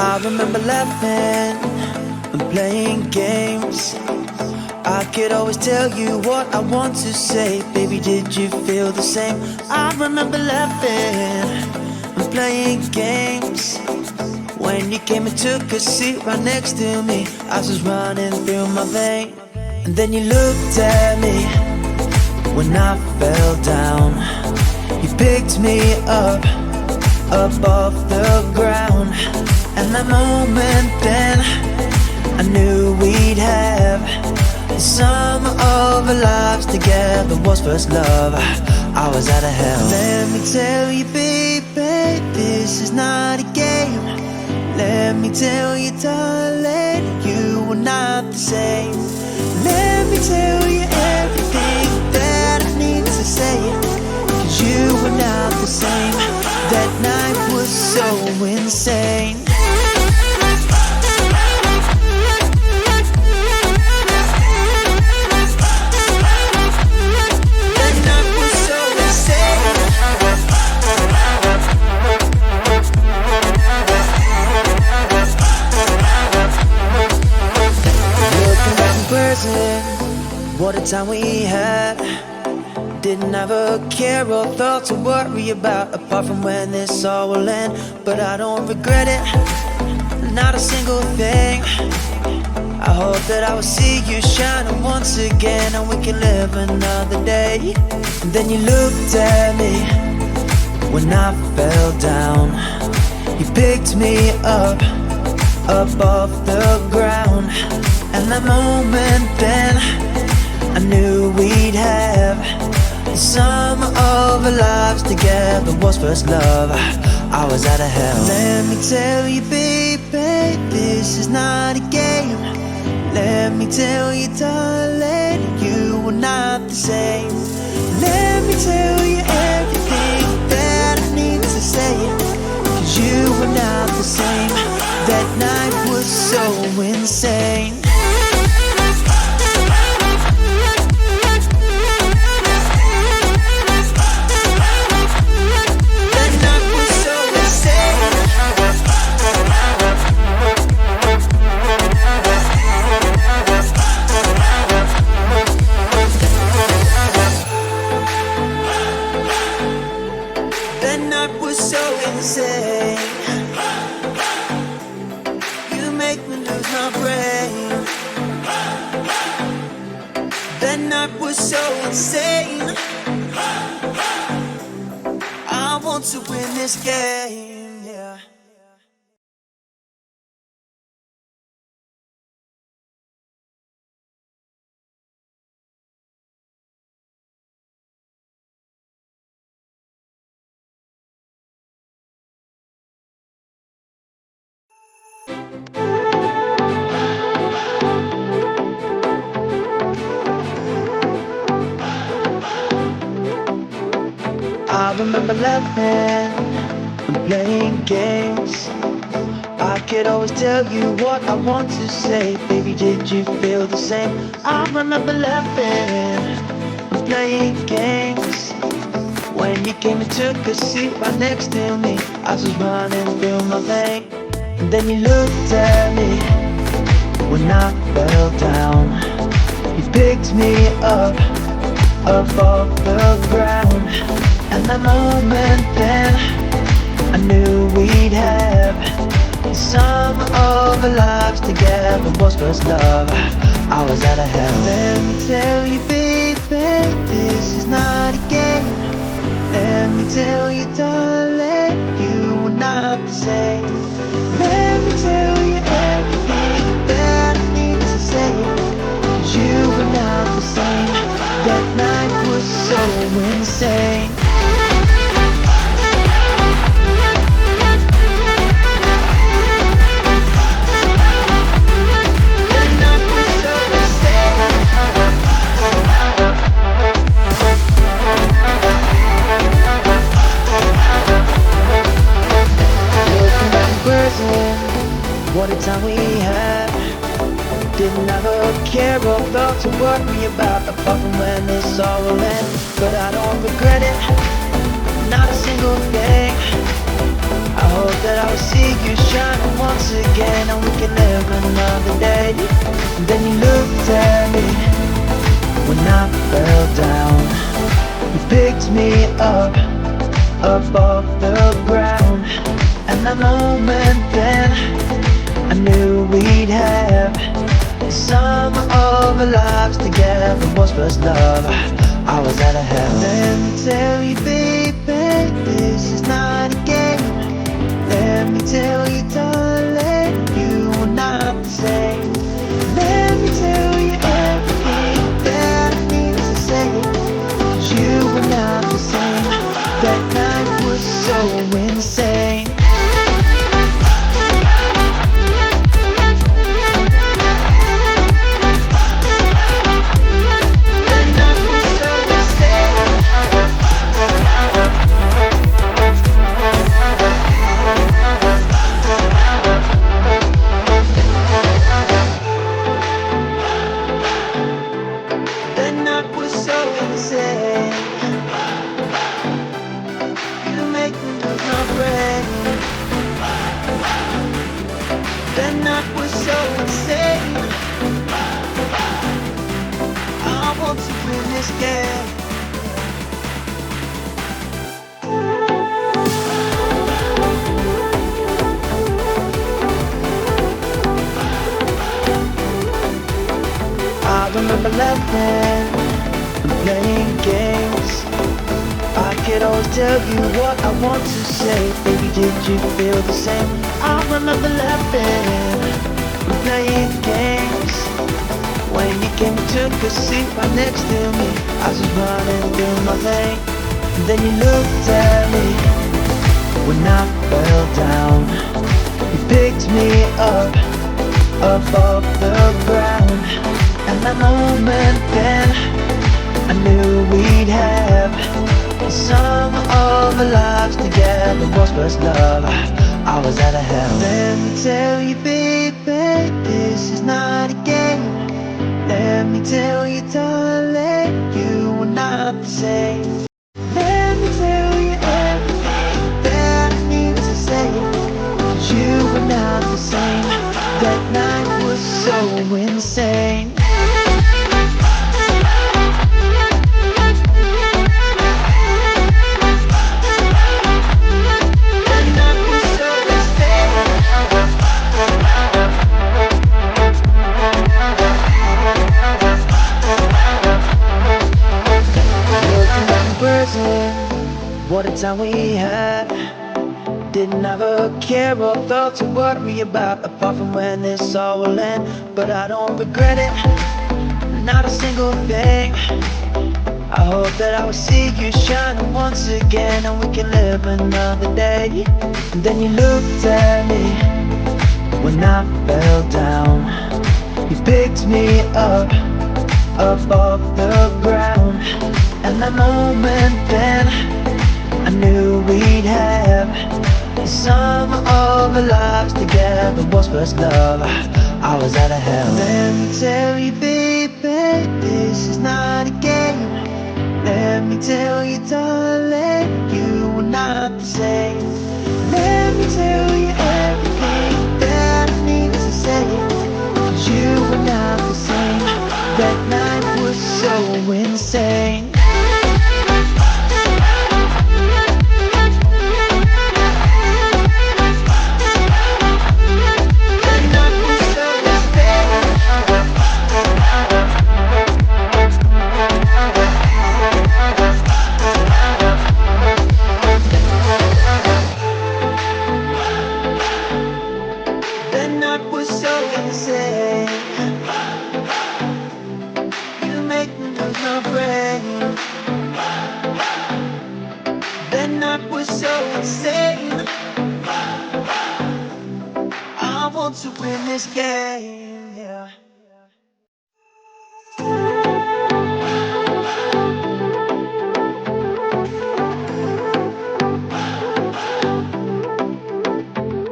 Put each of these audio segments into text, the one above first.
I remember laughing and playing games. I could always tell you what I want to say. Baby, did you feel the same? I remember laughing and playing games. When you came and took a seat right next to me, ice was running through my veins. And then you looked at me when I fell down. You picked me up off the ground. And that moment then, I knew we'd have the summer of our lives together. Was first love, I was out of hell. Let me tell you, baby, this is not a game. Let me tell you, darling, you were not the same. Let me tell you everything that I need to say, 'cause you were not the same. That night was so insane. What a time we had. Didn't have a care or thought to worry about, apart from when this all will end. But I don't regret it, not a single thing. I hope that I will see you shining once again, and we can live another day. And then you looked at me when I fell down. You picked me up off the ground. And that moment then, I knew we'd have the summer of our lives together. Was first love, I was out of hell. Let me tell you, baby, this is not a game. Let me tell you, darling, you were not the same. Let me tell you everything that I need to say, 'cause you were not the same. That night was so insane. You make me lose my brain. That night was so insane. I want to win this game, yeah. I remember laughing and playing games. I could always tell you what I want to say. Baby, did you feel the same? I remember laughing and playing games. When you came and took a seat right next to me, I was running through my veins. And then you looked at me when I fell down. You picked me up off the ground. And that moment then, I knew we'd have the summer of our lives together. Was first love, I was out of hell. Let me tell you, baby, this is not a game. Let me tell you, darling, you were not the same. Let me tell you everything that I need to say, 'cause you were not the same. That night was so insane. What a time we had. Didn't have a care or thought to worry about, apart from when this all will end. But I don't regret it, not a single thing. I hope that I will would see you shining once again, and we can live another day. And then you looked at me when I fell down. You picked me up off the ground. And that moment then, I knew we'd have some of our lives together. Was first love, I was out of hell. Let me tell you, baby, this is not a game. Let me tell you, darling, you are not the same. Let me tell you everything that I need to say, 'cause you were not the same. That night was so insane. That night was so insane. I want to win this game. I remember laughing and playing games. I could always tell you what I want to say. Baby, did you feel the same? I remember laughing and playing games. When you came and took a seat right next to me, I was just running through my thing. And then you looked at me when I fell down. You picked me up off the ground. And that moment then, I knew we'd have some of our lives together. Was first love, I was out of hell. Let me tell you, baby, this is not a game. Let me tell you, darling, you are not the same. Let me tell you everything that I need to say, 'cause you were not the same. That night was so insane. What a time we had. Didn't have a care or thought to worry about, apart from when this all will end. But I don't regret it, not a single thing. I hope that I will see you shining once again, and we can live another day. And then you looked at me when I fell down. You picked me up off the ground. And that moment then, I knew we'd have some of our lives together. Was first love, I was out of hell. Let me tell you, baby, this is not a game. Let me tell you, darling, you are not the same. Let me tell you everything that I need to say, 'cause you were not the same. That night was so insane. That night was so insane. I want to win this game, yeah.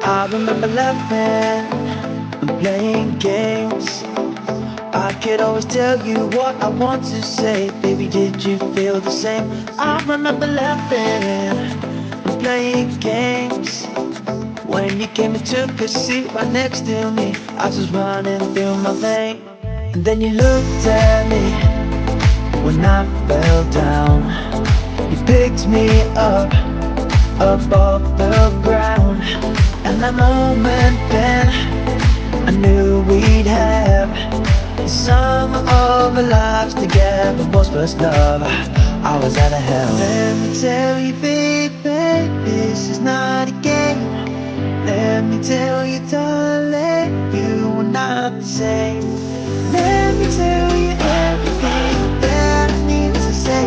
I remember laughing and playing games. I could always tell you what I want to say. Baby, did you feel the same? I remember laughing and playing games. When came and took a seat right next to me. I was just running through my vein. And then you looked at me when I fell down. You picked me up off the ground. And that moment then I knew we'd have the sum of our lives together. Was first love, I was out of hell. Let me tell you, baby, this is not a game. Let me tell you, darling, you are not the same. Let me tell you everything that I need to say.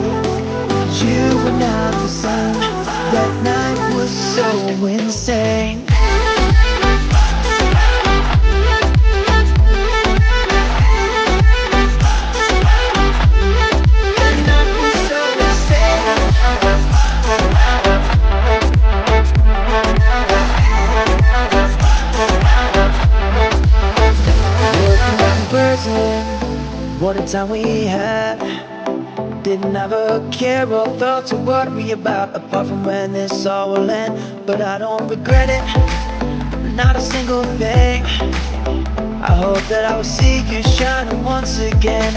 You were not the same. That night was so insane. What a time we had. Didn't have a care or thought to worry about, apart from when this all will end. But I don't regret it, not a single thing. I hope that I will see you shining once again.